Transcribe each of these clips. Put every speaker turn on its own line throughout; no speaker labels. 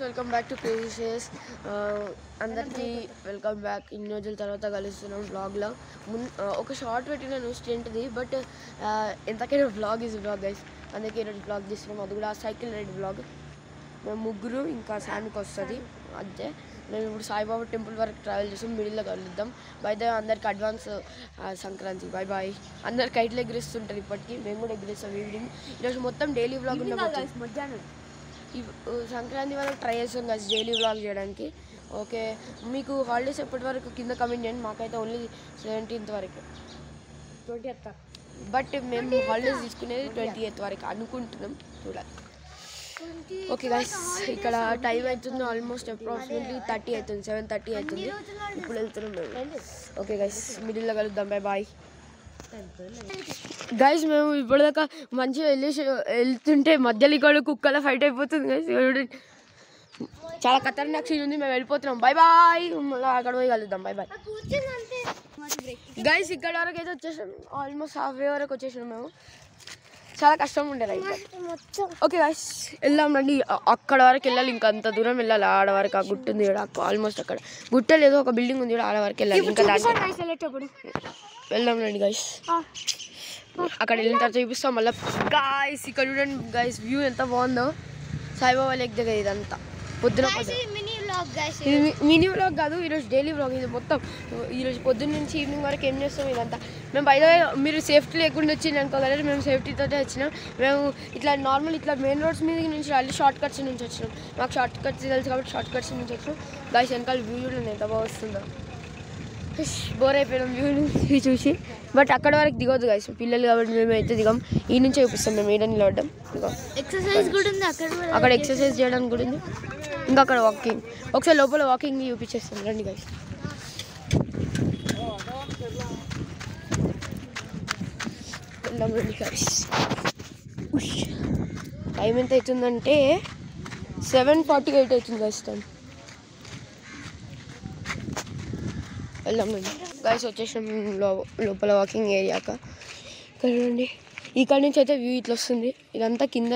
Welcome back to crazy shares. అందరికీ welcome back. ఇన్ని రోజుల తర్వాత కలుస్తున్నాం వ్లాగ్లో. ఒక షార్ట్ పెట్టినాను స్టెంట్ది, బట్ ఎంతకైనా వ్లాగ్ ఈజ్ వ్లాగ్ గైస్. అందుకే ఈరోజు వ్లాగ్ చేస్తున్నాం, అది కూడా సైకిల్ రైడ్ వ్లాగ్. మేము ముగ్గురు ఇంకా శాండ్కి వస్తుంది అంతే. మేము ఇప్పుడు సాయిబాబా టెంపుల్ వరకు ట్రావెల్ చేస్తాం, మిడిల్లో కలుద్దాం. బై ద అందరికి అడ్వాన్స్ సంక్రాంతి బాయ్ బాయ్. అందరు కైట్లు ఎగిరిస్తుంటారు ఇప్పటికీ, మేము కూడా ఎగిరిస్తాం ఈవినింగ్. ఈరోజు మొత్తం డైలీ వ్లాగ్ ఉండబోతుంది. మధ్యాహ్నం సంక్రాంతి వరకు ట్రై చేస్తాం కదా డైలీ వ్లాగ్ చేయడానికి. ఓకే, మీకు హాలిడేస్ ఎప్పటి వరకు కింద కమెంట్ చేయండి. మాకైతే ఓన్లీ 17th వరకు, 20th, బట్ మేము హాలిడేస్ తీసుకునేది 28th వరకు అనుకుంటున్నాం, చూడాలి. ఓకే గైస్, ఇక్కడ టైం అవుతుంది ఆల్మోస్ట్ అప్రాక్సిమేట్లీ 30 అవుతుంది, 7:30 అవుతుంది. ఇప్పుడు వెళ్తున్నాం మేము. ఓకే గైస్, మిడిల్లో కలుద్దాం, బాయ్ బాయ్. గైస్ మేము ఇప్పటిదాకా మంచిగా వెళ్తుంటే మధ్యలో ఇక్కడ కుక్కల ఫైట్ అయిపోతుంది గైస్. చాలా ఖతర్నాక్ సీన్ ఉంది, మేము వెళ్ళిపోతున్నాం, బాయ్ బాయ్. అక్కడ పోయి కలుద్దాం, బాయ్ బాయ్ గైస్. ఇక్కడ వరకు అయితే వచ్చేసాం, ఆల్మోస్ట్ హాఫ్ వే వరకు వచ్చేసాం మేము. చాలా కష్టం ఉండే రైట్. ఓకే గైస్, వెళ్దాం రండి. అక్కడ వరకు వెళ్ళాలి, ఇంకా అంత దూరం వెళ్ళాలి. ఆడ వరకు ఆ గుట్ట ఉంది, ఆల్మోస్ట్ అక్కడ గుట్ట లేదు, ఒక బిల్డింగ్ ఉంది, ఆడ వరకు వెళ్ళాలి. ఇంకా వెళ్దాం రండి గైస్. అక్కడ వెళ్ళిన తర్వాత చూపిస్తాం మళ్ళీ. గాయస్ ఇక్కడ చూడండి గైస్, వ్యూ ఎంత బాగుందో. సాయిబాబా లేక్ దగ్గర ఇదంతా పొద్దున. ఇది మినీ వ్లాగ్ కాదు, ఈరోజు డైలీ వ్లాగ్. ఇది మొత్తం ఈరోజు పొద్దున్న నుంచి ఈవినింగ్ వరకు ఏం చేస్తాం ఇదంతా. మేము బయట మీరు సేఫ్టీ లేకుండా వచ్చింది అనుకోగలరు, మేము సేఫ్టీతోనే వచ్చినాం. మేము ఇట్లా నార్మల్ ఇట్లా మెయిన్ రోడ్స్ మీద నుంచి రాలి షార్ట్ కట్స్ నుంచి వచ్చినాం. మాకు షార్ట్ కట్స్ తెలుసు కాబట్టి షార్ట్ కట్స్ నుంచి వచ్చినాం. గాయస్ వెనకాల వ్యూ చూడండి ఎంత బాగా వస్తుందో. బోర్ అయిపోయినాం వ్యూ నుంచి చూసి, బట్ అక్కడ వరకు దిగొద్దు గైస్, పిల్లలు కాబట్టి మేము అయితే దిగాం. ఈ నుంచే చూపిస్తాం మేము ఈడ నిలబడ్డాం.
ఎక్సర్సైజ్ కూడా ఉంది
అక్కడ ఎక్సర్సైజ్ చేయడానికి కూడా ఉంది. ఇంకా అక్కడ వాకింగ్, ఒకసారి లోపల వాకింగ్ చూపించేస్తాం రండి గైస్. వెళ్దాం రండి గైస్. టైం ఎంత అవుతుందంటే 7:48 అవుతుంది గైస్ టైం. వెళ్దాం రండి గైస్. వచ్చేసాం లోపల వాకింగ్ ఏరియాక. ఇక్కడ చూడండి, ఇక్కడ నుంచి అయితే వ్యూ ఇట్లా వస్తుంది. ఇదంతా కింద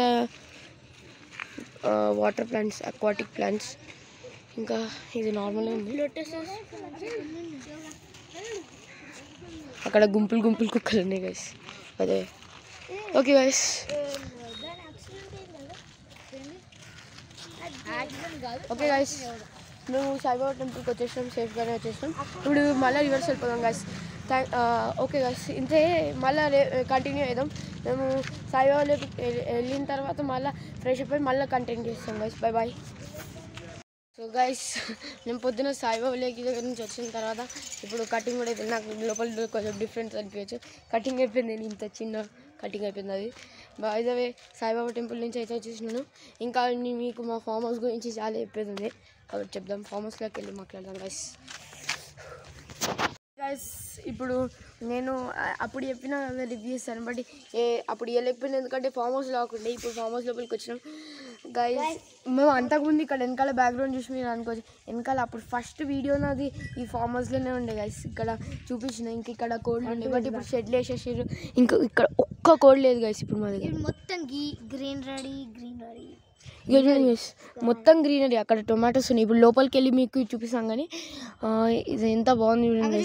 వాటర్ ప్లాంట్స్, అక్వాటిక్ ప్లాంట్స్. ఇంకా ఇది నార్మల్గా ఉంది. అక్కడ గుంపులు గుంపులు కుక్కలు ఉన్నాయి గైస్, అదే. ఓకే గైస్, ఓకే గైస్, మేము సాయిబాబా టెంపుల్కి వచ్చేసాం, సేఫ్గానే వచ్చేసాం. ఇప్పుడు మళ్ళీ రివర్స్ వెళ్ళిపోదాం గైస్. ఓకే గైస్, ఇంతే. మళ్ళీ కంటిన్యూ అవుదాం. మేము సాయిబాబా వెళ్ళిన తర్వాత మళ్ళీ ఫ్రెష్ అయిపోయి మళ్ళీ కంటిన్యూ చేస్తాం guys, bye bye. So guys, నేను పొద్దున సాయిబాబా లేక్ దగ్గర నుంచి వచ్చిన తర్వాత ఇప్పుడు కటింగ్ కూడా అయిపోయింది. నాకు లోపల కొంచెం డిఫరెన్స్ అనిపించచ్చు. కటింగ్ అయిపోయింది, నేను ఇంత చిన్న కటింగ్ అయిపోయింది. అది by the way Saibaba temple నుంచి అయితే వచ్చేసినాను. ఇంకా మీకు మా ఫామ్ హౌస్ గురించి చాలా చెప్పేది ఉంది, కాబట్టి చెప్దాం. ఫామ్ హౌస్లోకి వెళ్ళి మాట్లాడదాం గైస్. గైస్ ఇప్పుడు నేను అప్పుడు చెప్పిన రివ్యూ ఇస్తాను, బట్ అప్పుడు ఇవ్వలేకపోయినా, ఎందుకంటే ఫామ్ హౌస్ లేకుండే. ఇప్పుడు ఫామ్ హౌస్ లోపలికి వచ్చినాం గైస్. మేము అంతకుముందు ఇక్కడ వెనకాల బ్యాక్గ్రౌండ్ చూసి మీరు అనుకోవచ్చు, వెనకాల అప్పుడు ఫస్ట్ వీడియో నాది ఈ ఫామ్ హౌస్లోనే ఉండే గైస్. ఇక్కడ చూపించిన, ఇంక ఇక్కడ కోడ్లు ఉండే, బట్ ఇప్పుడు షెడ్లు వేసేసారు. ఇంకా ఇక్కడ ఒక్క కోడ్ లేదు గైస్ ఇప్పుడు మా దగ్గర.
మొత్తం గ్రీనరీ
మొత్తం గ్రీనరీ. అక్కడ టొమాటోస్ ఉన్నాయి. ఇప్పుడు లోపలికి వెళ్ళి మీకు చూపిస్తాం, కానీ ఇది ఎంత బాగుంది చూడండి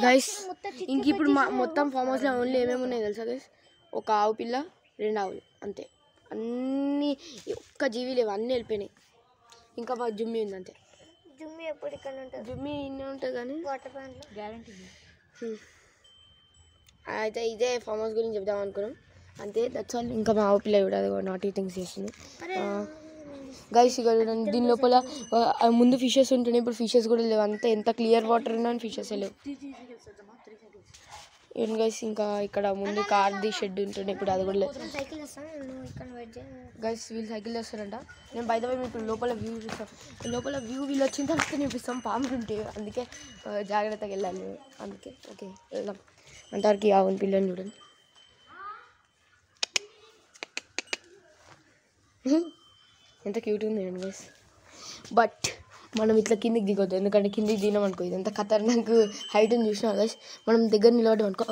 గైస్. ఇంక ఇప్పుడు మా మొత్తం ఫామ్ హౌస్లో ఓన్లీ ఏమేమి ఉన్నాయి తెలుసా గైస్? ఒక ఆవు పిల్ల, 2 ఆవులు అంతే. అన్నీ ఒక్క జీవి లేవు, అన్నీ వెళ్ళిపోయినాయి. ఇంకా మా జుమ్మి ఉంది అంతే.
జుమ్మి ఎప్పుడు ఇక్కడ ఉంటుంది?
జుమ్మి ఇన్నే ఉంటుంది కానీ
వాటర్ ప్లాంట్లో గ్యారంటీ.
అయితే ఇదే ఫామ్ హౌస్ గురించి చెప్దాం అనుకున్నాం అంతే, దట్స్ ఆల్. ఇంకా మా ఆవు పిల్ల కూడా నాటీ థింగ్స్ చేస్తుంది గైస్. ఇక్కడ చూడండి, దీని లోపల ముందు ఫిషెస్ ఉంటుండే, ఇప్పుడు ఫిషెస్ కూడా లేవు. అంతే, ఎంత క్లియర్ వాటర్ ఉన్నా ఫిషెస్ లేవు ఏం గైస్. ఇంకా ఇక్కడ ముందు కార్ది షెడ్ ఉంటుండే, ఇప్పుడు అది కూడా లేదు గైస్. వీళ్ళు సైకిల్ చేస్తారంట. నేను బయట పోయి మీకు లోపల వ్యూ చూస్తాను. లోపల వ్యూ వీళ్ళు వచ్చిన తర్వాత చూపిస్తాం. పాములు ఉంటాయి, అందుకే జాగ్రత్తగా వెళ్ళాలి. అందుకే ఓకే వెళ్దాం. అంతవరకు ఆవుని పిల్లని చూడండి ఎంత క్యూట్ ఉంది గైస్. బట్ మనం ఇట్లా కిందికి దిగొద్దు, ఎందుకంటే కిందికి దిగినాం అనుకో ఇదంతా ఖతర్నాక్ హైట్ అని చూసినా గైస్. మనం దగ్గర నిలబడ్డాం అనుకో,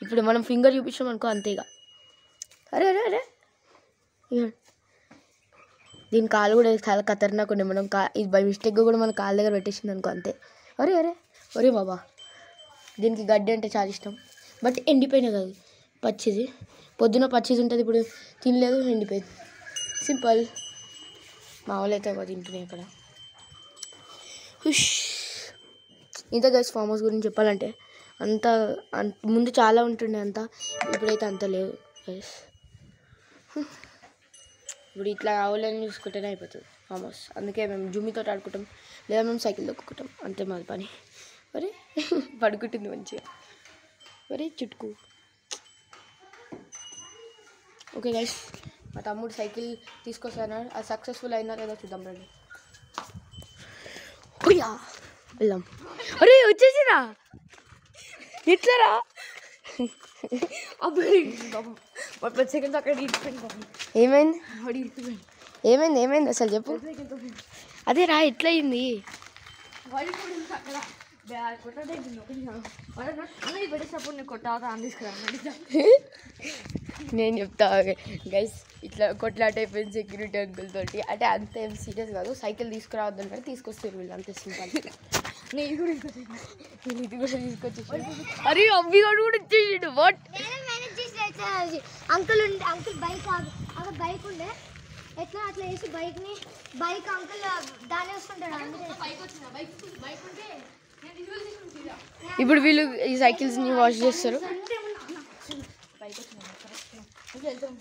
ఇప్పుడే మనం ఫింగర్ చూపించాం అనుకో, అంతే. ఇక అరే అరే అరే దీని కాలు కూడా చాలా ఖతర్నాక్ ఉండే. మనం ఇది బై మిస్టేక్గా కూడా మన కాళ్ళ దగ్గర పెట్టేసింది అనుకో అంతే. అరే అరే ఒరే బాబా, దీనికి గడ్డి అంటే చాలా ఇష్టం. బట్ ఎండిపోయినా కాదు, పచ్చిది. పొద్దున పచ్చిది ఉంటుంది, ఇప్పుడు తినలేదు, ఎండిపోయింది. సింపుల్. మా వాళ్ళు అయితే తింటున్నాయి అక్కడ. హుష్. ఇంత గైస్ ఫామ్ హౌస్ గురించి చెప్పాలంటే అంత ముందు చాలా ఉంటుండే, అంతా ఇప్పుడైతే అంత లేదు గైస్. ఇప్పుడు ఇట్లా ఆవులని చూసుకుంటేనే అయిపోతుంది ఫామ్ హౌస్. అందుకే మేము జుమ్మితో ఆడుకుంటాం, లేదా మేము సైకిల్ దొక్కుకుంటాం, అంతే మాది పని. మరి పడుకుంటుంది మంచిగా. మరి చుట్టుకు. ఓకే గైస్, మా తమ్ముడు సైకిల్ తీసుకొస్తాను, అది సక్సెస్ఫుల్ అయినా లేదా చూద్దాం రండి. వెళ్దాం. అరే వచ్చేసిరా, ఎట్లారా? సెకండ్స్ అక్కడ ఏమైంది ఏమైంది ఏమైంది అసలు చెప్పు. అదే రా, ఎట్లా అయింది? నేను చెప్తా గైస్, ఇట్లా కొట్లాట అయిపోయింది సెక్యూరిటీ అంకుల్ తోటి. అంటే అంత ఏం సీరియస్ కాదు, సైకిల్ తీసుకురావద్దు అంటే తీసుకొస్తారు వీళ్ళు, అంతే సింపుల్. నేను ఇది కూడా తీసుకొచ్చేసాడు. అరే అవ్వి కూడా ఇచ్చేసాడు. వాట్
అంకుల్ బైక్ బైక్ ఉండే, ఎట్లా అట్లా వేసి బైక్ అంకుల్ దాని వస్తుంటాడు.
ఇప్పుడు వీళ్ళు ఈ సైకిల్స్ని వాష్ చేస్తారు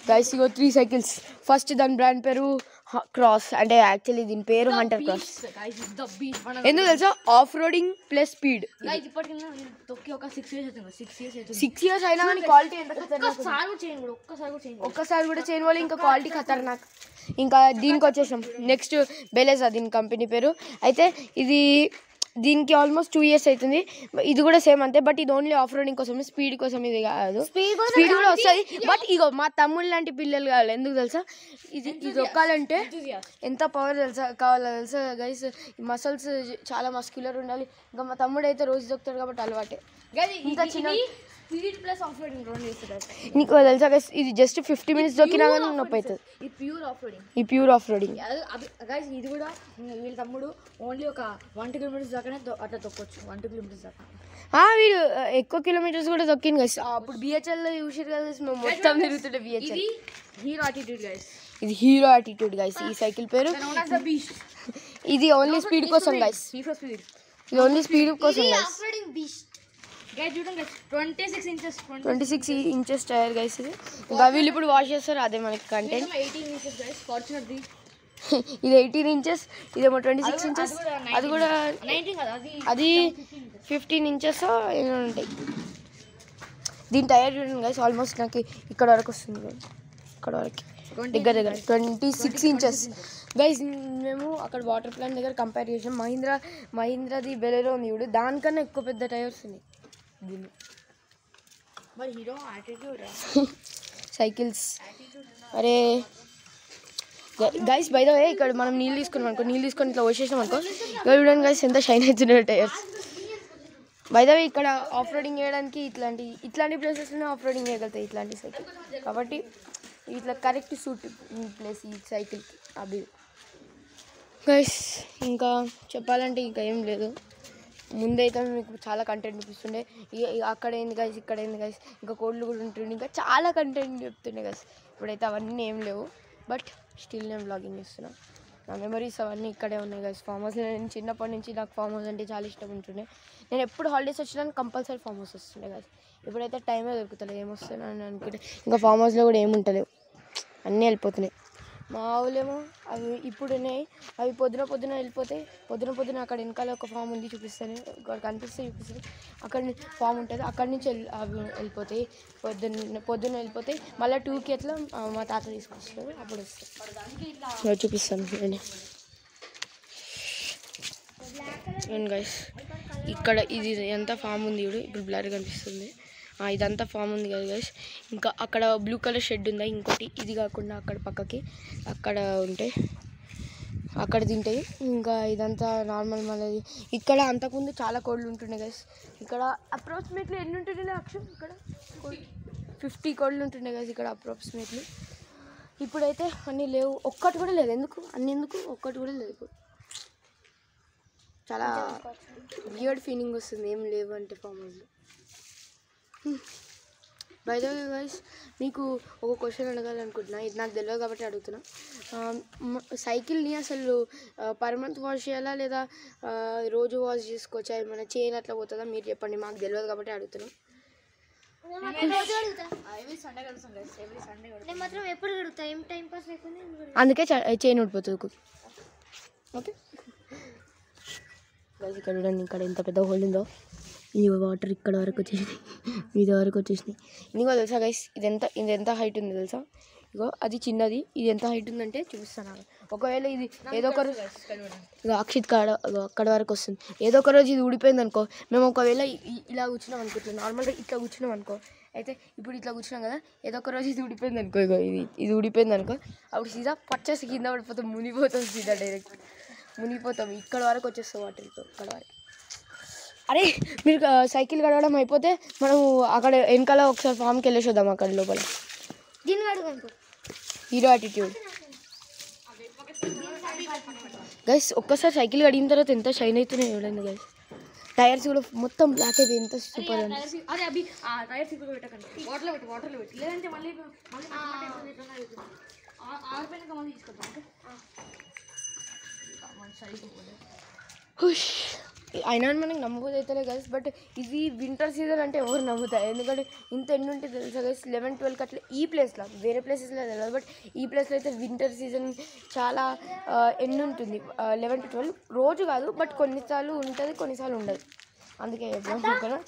గైస్. ఇగో 3 సైకిల్స్. ఫస్ట్ దాని బ్రాండ్ పేరు క్రాస్, అంటే యాక్చువల్లీ దీని పేరు హంటర్ క్రాస్. ఎందుకు తెలుసా? Off roading plus speed. 6 years అయినా కానీ క్వాలిటీ ఎంత ఒక్కసారి కూడా చేయని వాళ్ళు, ఇంకా క్వాలిటీ ఖతర్నాక్. ఇంకా దీనికి వచ్చేసాం. నెక్స్ట్ బెలెజా దీని కంపెనీ పేరు. అయితే దీనికి ఆల్మోస్ట్ 2 years అవుతుంది. ఇది కూడా సేమ్ అంతే, బట్ ఇది ఓన్లీ ఆఫ్ రోడింగ్ కోసం, స్పీడ్ కోసం ఇది కాదు. స్పీడ్ కూడా వస్తుంది, బట్ ఇగో మా తమ్ముళ్ళు లాంటి పిల్లలు కావాలి. ఎందుకు తెలుసా? ఇది దొక్కాలంటే ఎంత పవర్ కావాలో తెలుసా గైస్? మసల్స్ చాలా మస్క్యులర్ ఉండాలి. ఇంకా మా తమ్ముడు అయితే రోజు దొక్కుతాడు కాబట్టి అలవాటే. ఇంకా చిన్న
స్పీడ్ ప్లస్ ఆఫ్ రోడింగ్ రెండు చేస్తారు.
నీకు తెలుసా గైస్, ఇది జస్ట్ 50 minutes దొక్కినా కానీ నొప్పి అవుతుంది.
ఈ
ప్యూర్ ఆఫ్ రోడింగ్
గైస్. ఇది కూడా వీళ్ళ తమ్ముడు ఓన్లీ ఒక 1-2 kilometers దాకానే అట్లా తొక్కొచ్చు. 1-2 kilometers దాకా.
వీడు ఎక్కువ కిలోమీటర్స్ కూడా దొక్కింది గైస్. అప్పుడు బిహెచ్ఎల్లో చూసారు కదా, మేము మొత్తం తిరుగుతుండే బిహెచ్ఎల్.
Hero attitude guys.
ఇది హీరో యాటిట్యూడ్ గైస్. ఈ సైకిల్ పేరు ఇది ఓన్లీ స్పీడ్ కోసం గైస్. ఇది ఓన్లీ స్పీడ్ కోసం గైస్. 26 inches tyre guys. ఇది ఇంకా వీళ్ళు ఇప్పుడు వాష్ చేస్తారు, అదే మనకి కంటెంట్.
18 inches guys. ఫార్చునర్ ది
ఇది 18 inches, ఇదేమో 26 inches. అది కూడా
19 కదా,
అది 15 inches ఏమో ఉంటాయి. దీని టైర్ చూడండి గైస్, ఆల్మోస్ట్ నాకు ఇక్కడ వరకు వస్తుంది. ఇక్కడ వరకు దగ్గర 26 inches గైస్. మేము అక్కడ వాటర్ ప్లాంట్ దగ్గర కంపేర్ చేసాం. మహీంద్రాది బెలెరో ఉంది చూడు, దానికన్నా ఎక్కువ పెద్ద టైర్స్ ఉన్నాయి దీన్ని.
మరి హీరో యాటిట్యూడ్
సైకిల్స్. అరే గైస్ బై ద వే, ఇక్కడ మనం నీళ్ళు తీసుకున్నాం అనుకో, నీళ్ళు తీసుకొని ఇట్లా వచ్చేసాం అనుకో, ఇక్కడ చూడండి గైస్ ఎంత షైన్ అవుతున్నాయి టైర్స్. బై ద వే, ఇక్కడ ఆఫ్ రోడింగ్ చేయడానికి ఇట్లాంటి ప్లేసెస్లోనే ఆఫ్ రోడింగ్ చేయగలుగుతాయి ఇట్లాంటి సైకిల్. కాబట్టి ఇట్లా కరెక్ట్ సూట్ ప్లేస్ ఈ సైకిల్కి. అవి గైస్ ఇంకా చెప్పాలంటే ఇంకా ఏం లేదు. ముందైతే మీకు చాలా కంటెంట్ చూపిస్తుండే, అక్కడ ఏంది గైస్, ఇక్కడ ఏంది గైస్, ఇంకా కోళ్ళు కూడా ఉంటుండే, ఇంకా చాలా కంటెంట్ చెప్తుండే గైస్. ఇప్పుడైతే అవన్నీ ఏం లేవు, బట్ స్టిల్ నేను వ్లాగింగ్ చేస్తున్నా. నా మెమరీస్ అవన్నీ ఇక్కడే ఉన్నాయి గైస్. ఫామ్ హౌస్ నేను చిన్నప్పటి నుంచి నాకు ఫామ్ హౌస్ అంటే చాలా ఇష్టం ఉంటుండే. నేను ఎప్పుడు హాలిడేస్ వచ్చినా కంపల్సరీ ఫామ్ హౌస్ వస్తుండే గైస్. ఇప్పుడైతే టైమే దొరుకుతలేదు, ఏమొస్తున్నాను అనుకుంటే. ఇంకా ఫామ్ హౌస్లో కూడా ఏముంటలేవు, అన్నీ వెళ్ళిపోతున్నాయి. మా ఆవులేమో అవి ఇప్పుడున్నాయి, అవి పొద్దున వెళ్ళిపోతాయి. పొద్దున అక్కడ వెనకాల ఒక ఫామ్ ఉంది, చూపిస్తాను, ఇక్కడ కనిపిస్తే చూపిస్తాను. అక్కడ ఫామ్ ఉంటుంది, అక్కడి నుంచి అవి వెళ్ళిపోతాయి. పొద్దున్న వెళ్ళిపోతాయి. మళ్ళీ 2కి అట్లా మా తాత తీసుకొస్తారు, అప్పుడు వస్తాయి. చూపిస్తాను చూడండి గైస్. ఇక్కడ ఇది ఎంత ఫామ్ ఉంది చూడు, ఇప్పుడు బ్లర్ కనిపిస్తుంది. ఇదంతా ఫామ్ ఉంది కదా గైస్. ఇంకా అక్కడ బ్లూ కలర్ షెడ్ ఉందా ఇంకోటి, ఇది కాకుండా అక్కడ పక్కకి అక్కడ ఉంటాయి, అక్కడ తింటాయి. ఇంకా ఇదంతా నార్మల్. మళ్ళీ ఇక్కడ అంతకుముందు చాలా కోళ్ళు ఉంటుండే గైస్. ఇక్కడ అప్రాక్సిమేట్లీ ఎన్ని ఉంటుండే అక్షం? ఇక్కడ 50 కోళ్ళు ఉంటుండే కదా ఇక్కడ అప్రాక్సిమేట్లీ. ఇప్పుడైతే అన్నీ లేవు, ఒక్కటి కూడా లేదు. ఎందుకు అన్నీ ఎందుకు, ఒక్కటి కూడా లేదు ఇప్పుడు. చాలా వియర్డ్ ఫీలింగ్ వస్తుంది ఏం లేవు అంటే ఫామ్ హౌస్లో. బై ద వే గైస్, మీకు ఒక క్వశ్చన్ అడగాలనుకుంటున్నా, ఇది నాకు తెలియదు కాబట్టి అడుగుతున్నా. సైకిల్ని అసలు పర్ మంత్ వాష్ చేయాలా లేదా రోజు వాష్ చేసుకోవచ్చా, ఏమైనా చైన్ అట్లా పోతుందా మీరు చెప్పండి, మాకు తెలియదు కాబట్టి అడుగుతున్నాం. అందుకే చైన్ ఊడిపోతుంది. ఓకే గైస్, ఇక్కడ చూడండి, ఇక్కడ ఎంత పెద్ద హోల్ ఉందో. ఇది వాటర్ ఇక్కడ వరకు వచ్చేసినాయి, ఇది వరకు వచ్చేసినాయి. ఇంకో తెలుసా గైస్, ఇది ఎంత హైట్ ఉంది తెలుసా? ఇగో అది చిన్నది, ఇది ఎంత హైట్ ఉందంటే చూపిస్తాను. ఒకవేళ ఇది ఏదో ఒక రోజు ఇక అక్షిత్ కాడ అక్కడ వరకు వస్తుంది, ఏదో ఒక రోజు ఇది ఊడిపోయింది అనుకో, మేము ఒకవేళ ఇలా కూర్చున్నాం అనుకుంటున్నాం, నార్మల్గా ఇట్లా కూర్చున్నాం అనుకో, అయితే ఇప్పుడు ఇట్లా కూర్చున్నాం కదా, ఏదో ఒక రోజు ఇది ఊడిపోయింది అనుకో, ఇగో ఇది ఊడిపోయింది అనుకో, అప్పుడు సీదా పచ్చేసి కింద పడిపోతాం, మునిగిపోతాం, సీదా డైరెక్ట్ మునిగిపోతాం. ఇక్కడ వరకు వచ్చేస్తాం వాటర్, ఇక్కడ వరకు. అరే మీరు సైకిల్ కడగడం అయిపోతే మనం అక్కడ వెనకాల ఒకసారి ఫామ్కి వెళ్ళేసి వద్దాం, అక్కడ లోపల హీరో యాటిట్యూడ్. గైస్ ఒక్కసారి సైకిల్ కడిగిన తర్వాత ఎంత షైన్ అవుతున్నాయి చూడండి గైస్. టైర్స్ కూడా మొత్తం బ్లాక్ అయిపోయి ఎంత సూపర్ అండి. అయినా మనకి నమ్మబోదు అవుతలే గైస్, బట్ ఇది వింటర్ సీజన్ అంటే ఎవరు నమ్ముతారు? ఎందుకంటే ఇంత ఎండు ఉంటుంది తెలుసా గైస్, 11-12 అట్లా ఈ ప్లేస్లో, వేరే ప్లేసెస్లో తెలియదు, బట్ ఈ ప్లేస్లో అయితే వింటర్ సీజన్ చాలా ఎండు ఉంటుంది. 11 to 12 రోజు కాదు, బట్ కొన్నిసార్లు ఉంటుంది, కొన్నిసార్లు ఉండదు. అందుకే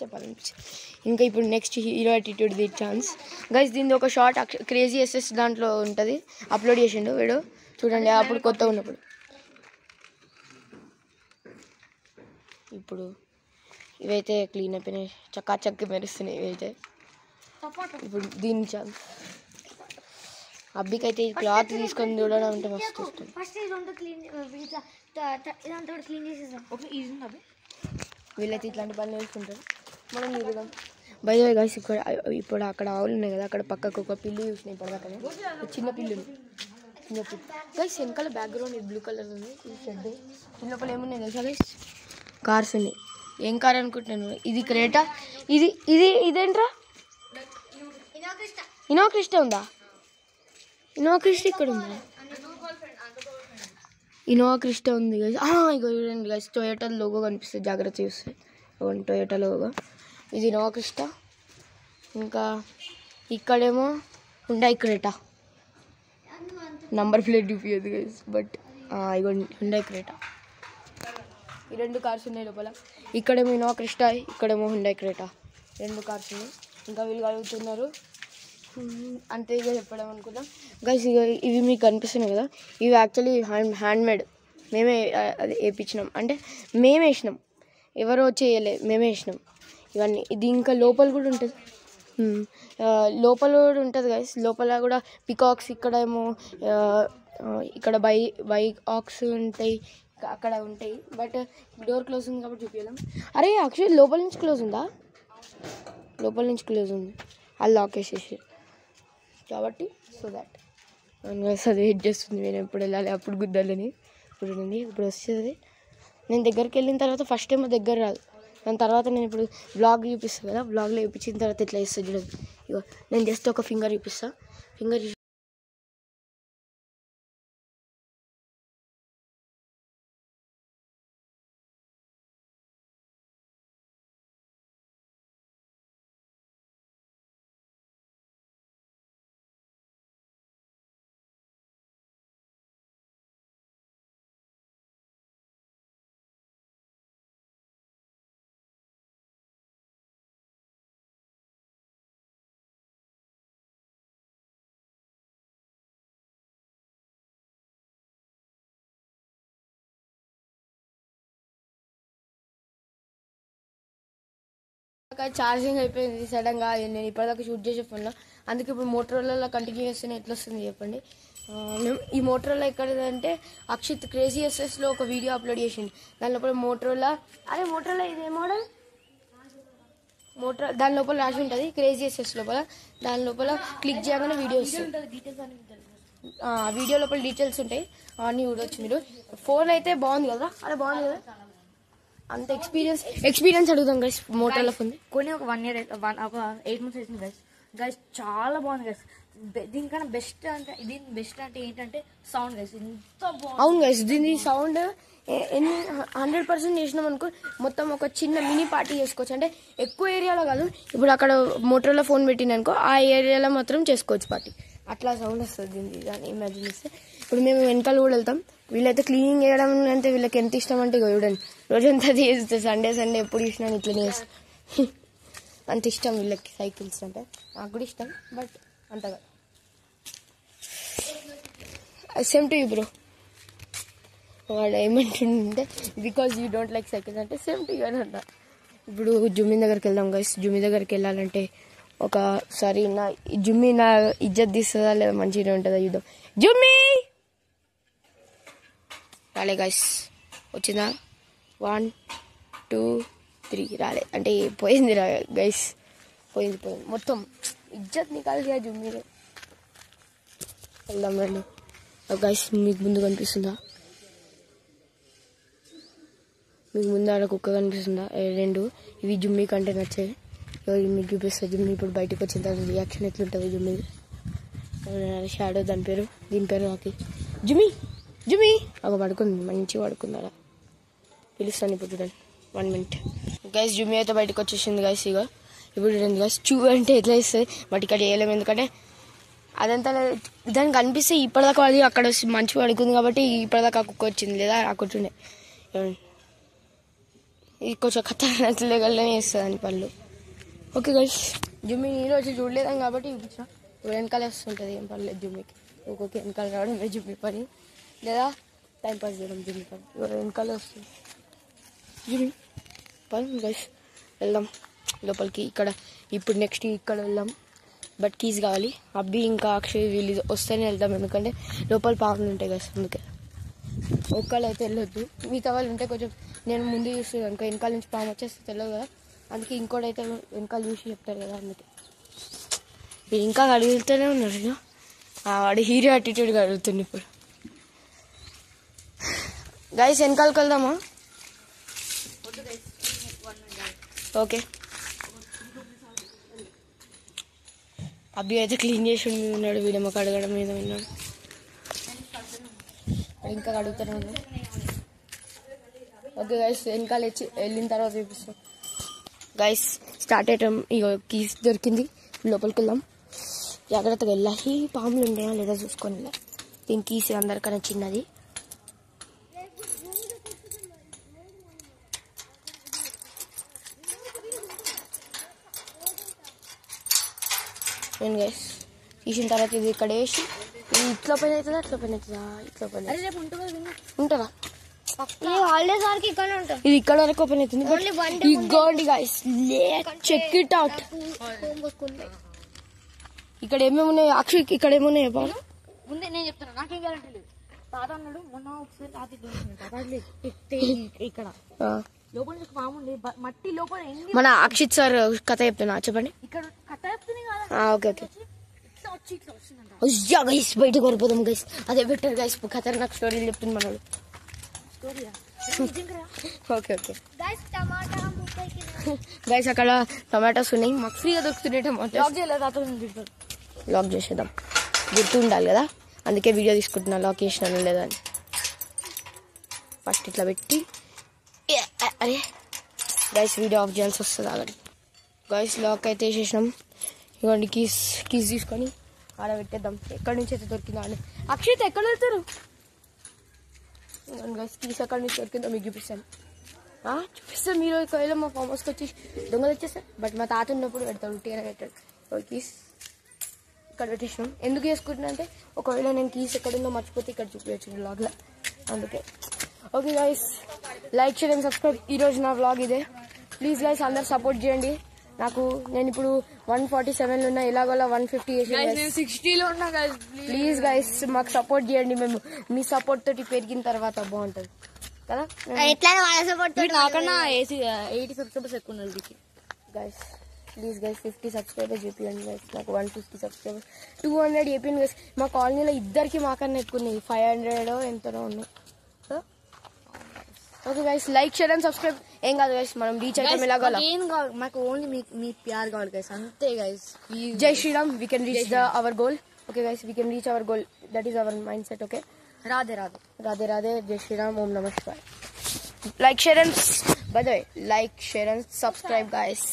చెప్పాలనిపించింది. ఇంకా ఇప్పుడు next hero attitude the chance guys. దీన్ని ఒక షార్ట్ క్రేజీ ఎస్ఎస్ దాంట్లో ఉంటుంది, అప్లోడ్ చేసిండు వీడు, చూడండి అప్పుడు కొత్తగా ఉన్నప్పుడు. ఇప్పుడు ఇవైతే క్లీన్ అయిపోయినాయి, చక్కి మెరుస్తున్నాయి ఇవైతే. ఇప్పుడు దీని ఛాన్స్ అబ్బికైతే ఈ క్లాత్ తీసుకొని చూడడం అంటే మస్తు ఇష్టం. వీళ్ళైతే ఇట్లాంటి పనులు వేసుకుంటారు, మనం తిరుగుదాం. బై ద వే గైస్, ఇప్పుడు అక్కడ ఆవులు ఉన్నాయి కదా, అక్కడ పక్కకు ఒక పిల్లి చూసినాయి ఇప్పటిదాకానే, చిన్న పిల్లి గైస్. వెనకాల బ్యాక్గ్రౌండ్ ఇది బ్లూ కలర్ ఉంది, ఈ షెడ్ లోపల ఏమున్నాయి తెలుసా గైస్? కార్స్ ఉన్నాయి. ఏం కార్ అనుకుంటున్నాను? ఇది క్రేటా, ఇదేంట్రా? ఇన్నోవా క్రిస్టా ఉందా? ఇన్నోవా క్రిస్టా ఇక్కడ ఉందా? ఇన్నోవా క్రిస్టా ఉంది గైస్. ఇగో చూడండి గైస్, టొయోటా లోగో కనిపిస్తుంది, జాగ్రత్త చూస్తే టొయోటా లోగో. ఇది ఇన్నోవా క్రిస్టా. ఇంకా ఇక్కడేమో హుండాయ్ క్రేటా, నంబర్ ప్లేట్ చూపించదు guys, but ego Hyundai Creta. ఈ రెండు కార్స్ ఉన్నాయి లోపల. ఇక్కడేమో ఇన్నోవా క్రిస్టా, ఇక్కడేమో హుండాయ్ క్రేటా, రెండు కార్స్ ఉన్నాయి. ఇంకా వీళ్ళు కలుగుతున్నారు, అంతే ఇక చెప్పడం అనుకుందాం గైస్. ఇవి మీకు కనిపిస్తున్నాయి కదా, ఇవి యాక్చువల్లీ హ్యాండ్మేడ్, మేమే అది వేయించినాం, అంటే మేమే వేసినాం, ఎవరో చేయలే, మేమే వేసినాం ఇవన్నీ. ఇది ఇంకా లోపల కూడా ఉంటుంది, లోపల కూడా ఉంటుంది గైస్. లోపల కూడా పికాక్స్, ఇక్కడ ఏమో ఇక్కడ బైక్ ఆక్స్ ఉంటాయి, అక్కడ ఉంటాయి, బట్ డోర్ క్లోజ్ ఉంది కాబట్టి చూపించలేం. అరే యాక్చువల్లీ లోపల నుంచి క్లోజ్ ఉందా? లోపల నుంచి క్లోజ్ ఉంది, అది లాక్ వేసేసి కాబట్టి. సో దాట్ అది వెయిట్ చేస్తుంది, నేను ఎప్పుడు వెళ్ళాలి అప్పుడు గుద్దాలని. ఇప్పుడు వస్తుంది. నేను దగ్గరికి వెళ్ళిన తర్వాత ఫస్ట్ టైం దగ్గర రాదు, దాని తర్వాత నేను ఇప్పుడు బ్లాగ్ చూపిస్తాను కదా, బ్లాగ్లో చూపించిన తర్వాత ఇట్లా ఇస్తుంది చూడండి. ఇగో నేను జస్ట్ ఒక ఫింగర్ చూపిస్తాను, ఫింగర్ ఛార్జింగ్ అయిపోయింది సడన్గా, నేను ఇప్పటిదాకా షూట్ చేసే ఫోన్లో, అందుకే ఇప్పుడు మోటరోలాలో కంటిన్యూ చేస్తేనే ఎట్లా వస్తుంది చెప్పండి. మేము ఈ మోటరోలా ఎక్కడంటే అక్షిత్ క్రేజీ ఎస్ఎస్లో ఒక వీడియో అప్లోడ్ చేసింది, దాని లోపల మోటరోలా. అరే మోటరోలా ఇదే మోడల్, మోటార్ దాని లోపల రాసి ఉంటుంది క్రేజీ ఎస్ఎస్ లోపల. దాని లోపల క్లిక్ చేయగానే వీడియో వస్తుంది. వీడియో లోపల డీటెయిల్స్ ఉంటాయి, అన్నీ చూడవచ్చు మీరు. ఫోన్ అయితే బాగుంది కదా, అదే బాగుంది కదా. అంత ఎక్స్పీరియన్స్ అడుగుతాం గైస్. మోటార్లో ఫోన్
కొన్ని ఒక 1 year ఒక 8 months అవుతుంది గైస్. గైస్ చాలా బాగుంది గైస్. దీనికన్నా బెస్ట్ అంటే ఏంటంటే సౌండ్ గైస్. ఎంత బాగుంది.
అవును గైస్, దీని సౌండ్ 100% చేసినాం అనుకో మొత్తం ఒక చిన్న మినీ పార్టీ చేసుకోవచ్చు. అంటే ఎక్కువ ఏరియాలో కాదు, ఇప్పుడు అక్కడ మోటార్లో ఫోన్ పెట్టిననుకో ఆ ఏరియాలో మాత్రం చేసుకోవచ్చు పార్టీ. అట్లా సౌండ్ వస్తుంది దీనికి. దాన్ని ఇమాజిన్ చేస్తే ఇప్పుడు మేము వెనకాల కూడా వెళ్తాం. వీళ్ళైతే క్లీనింగ్ చేయడం అంటే వీళ్ళకి ఎంత ఇష్టం అంటే చూడండి, రోజంతా చేస్తుంది. సండే ఎప్పుడు చూసినా ఇట్లనే చేస్తాం. అంత ఇష్టం వీళ్ళకి సైకిల్స్ అంటే. నాకు కూడా ఇష్టం, బట్ అంతగా. Same to you bro. వాడు ఏమంటుంటే because you don't like cycles అంటే సేమ్ టు యూ అని అంట. ఇప్పుడు జుమ్మి దగ్గరికి వెళ్దాం గైస్. జుమ్మి దగ్గరికి వెళ్ళాలంటే ఒకసారి జుమ్మి నా ఇజ్జత్ తీస్తుందా లేదా మంచిగా ఉంటుందా చూద్దాం. జుమ్మి రాలే గైస్. వచ్చిందా? 1 2 3 రాలే అంటే పోయింది గైస్. పోయింది మొత్తం ఇజ్జత్ నికాల్సి జుమ్మి. వెళ్దాం రండి గైస్. మీకు ముందు కనిపిస్తుందా? మీకు ముందు ఆడ కుక్క కనిపిస్తుందా? 2 ఇవి జుమ్మి కంటే నచ్చాయి. మీకు చూపిస్తుంది. జుమ్మి ఇప్పుడు బయటకు వచ్చిన తర్వాత రియాక్షన్ ఎట్లుంటుంది జుమ్మి. షాడో దీని పేరు నాకు. జుమ్మి ఒక పడుకుంది, మంచిగా పడుకుంది. అలా పిలుస్తాను ఇప్పుడు చూడండి. 1 minute గైస్. జుమ్మి అయితే బయటకు వచ్చేసింది గైస్. ఇక ఇప్పుడు చూడండి గైస్. చూ అంటే ఎట్లా ఇస్తుంది, బట్ ఇక్కడ చేయలేము ఎందుకంటే అదంతా దానికి అనిపిస్తే ఇప్పటిదాకా అది అక్కడ మంచిగా పడుకుంది కాబట్టి ఇప్పటిదాకా కుక్క వచ్చింది, లేదా రాకుంటుండే. ఇది కొంచెం ఖతర్నాకలే వేస్తుంది అని పళ్ళు. ఓకే గైస్, జుమ్మి ఈరోజు చూడలేదాం కాబట్టి చూపించిన. వెనకాల వస్తుంటుంది, ఏం పర్లేదు జుమ్మికి. ఒక్కొక్క వెనకాల రావడమే జుమ్మి పని, లేదా టైంపాస్ చేయడం జుమ్మి పని. వెనకాల వస్తుంది జుమ్మి పని. గైస్ వెళ్దాం లోపలికి. ఇప్పుడు నెక్స్ట్ ఇక్కడ వెళ్దాం, బట్ కీస్ కావాలి. అబ్బి ఇంకా అక్షయ్ వీళ్ళు వస్తేనే వెళ్తాం, ఎందుకంటే లోపల పాములు ఉంటాయి గైస్. అందుకే ఒక్కళ్ళు అయితే వెళ్ళొద్దు. మిగతా వాళ్ళు ఉంటే కొంచెం నేను ముందు చూస్తుంది అనుకో, వెనకాల నుంచి పాము వచ్చేస్తే తెలియదు కదా. అందుకే ఇంకోటైతే వెనకాల చూసి చెప్తారు కదా. అందుకే ఇంకా అడుగుతూనే ఉన్నారు. వాడు హీరో యాటిట్యూడ్గా అడుగుతుంది ఇప్పుడు. గైస్ వెనకాలకి వెళ్దామా? ఓకే. అబ్బి అయితే క్లీన్ చేసి ఉన్నాడు, వీడేమో కడగడం మీద ఉన్నాడు. ఇంకా కడుగుతూనే ఉన్నాడు. ఓకే గైస్, వెనకాల వెళ్ళిన తర్వాత చూపిస్తాం. గైస్ స్టార్ట్ అయ్యాం. ఇక కీస్ దొరికింది, లోపలికి వెళ్దాం. జాగ్రత్తగా వెళ్ళాలి, పాములు ఉన్నాయా లేదా చూసుకొని వెళ్ళాలి. దీని కీస్ అందరికన్నా చిన్నది. నేను గైస్ తీసిన తర్వాత ఇది ఇక్కడ వేసి ఇట్లా పైన అవుతుందా, అట్లా పైన అవుతుందా? ఇట్లా పైన ఉంటుందా? ఇది ఇక్కడ వరకు ఓపెన్ అవుతుంది. ఇగోండి గైస్, చెక్ ఇట్ అవుట్. ఇక్కడ ఏమేమి ఉన్నాయి అక్షయ్? ఇక్కడ ఏమున్నాయి
ముందే నేను చెప్తాను, నాకేం గ్యారంటీ లేదు. తాత అన్నాడు మొన్న ఒకసారి ఇక్కడ లోపల పాము ఉంది, మట్టి లోపల.
మన అక్షిత్ సార్ కథ చెప్తున్నా, చెప్పండి.
ఇక్కడ కథ చెప్తుంది కదా.
Okay okay. గైస్ బయటకు వెళ్ళిపోదాం గైస్, అదే బెటర్ గైస్. ఖతర్నాక్ స్టోరీలు చెప్తుంది మనోడు. ఓకే ఓకే గైస్, అక్కడ టమాటోస్ ఉన్నాయి, మాకు ఫ్రీగా దొరుకుతున్నాయి టమాటో. లాక్ చేసేద్దాం, గుర్తు ఉండాలి కదా, అందుకే వీడియో తీసుకుంటున్నా. లాక్ చేసినాను లేదా అని. ఫస్ట్ ఇట్లా పెట్టి అరే గైస్ వీడియో ఆఫ్ చేయాల్సి వస్తుంది. ఆగండి గైస్, లాక్ అయితే వేసేసినాం. ఇవ్వండి కీస్ తీసుకొని ఆడ పెట్టేద్దాం. ఎక్కడి నుంచి అయితే దొరికిందో ఆడ. అక్షయ్ ఎక్కడ వెళ్తారు గైస్? కీస్ ఎక్కడి నుంచి దొరికిందో మీకు చూపిస్తాను. చూపిస్తాను. మీరు ఒకవేళ మా ఫామ్ హౌస్కి వచ్చి దొంగలు వచ్చేస్తారు, బట్ మా తాత ఉన్నప్పుడు పెడతాడు, ఉట్టిగానే పెట్టాడు. కీస్ ఇక్కడ పెట్టేసినాం. ఎందుకు చేసుకుంటున్నా అంటే ఒకవేళ నేను కీస్ ఎక్కడుందో మర్చిపోతే ఇక్కడ చూపించచ్చు వ్లాగ్లో, అందుకే. ఓకే గైస్, లైక్ చేయండి, సబ్స్క్రైబ్. ఈరోజు నా వ్లాగ్ ఇదే. ప్లీజ్ గైస్ అందరు సపోర్ట్ చేయండి నాకు. నేను ఇప్పుడు 147 ఉన్నా, ఇలాగోలా 150
60లో ఉన్నా.
ప్లీజ్ గైస్ మాకు సపోర్ట్ చేయండి. మేము మీ సపోర్ట్ తోటి పెరిగిన తర్వాత బాగుంటుంది కదా.
నాకన్నా 80 సబ్స్క్రైబర్స్ ఎక్కువ ఉన్నారు గైస్.
ప్లీజ్ గైస్ 50 సబ్స్క్రైబర్స్ చెప్పండి గైస్. నాకు 150 సబ్స్క్రైబర్స్ 200 చెప్పండి గైస్. మా కాలనీలో ఇద్దరికి మాకన్నా ఎక్కువ ఉన్నాయి, 500 ఎంతనో ఉన్నాయి. Okay guys, like share and subscribe. ఏం కాదు గైస్, మనం రీచ్ అయితే ఎలాగోలా.
ఏం కావాలి మాకు, ఓన్లీ మీ ప్యార్ కావాలి గైస్, అంతే గైస్.
జై Shriram. We can reach our goal. Okay guys, we can reach our goal. That is our mindset. Okay,
Radhe Radhe
Radhe Radhe. జై శ్రీరామ్. ఓం నమః శివాయ. Like, share and by the way, like, share and subscribe guys.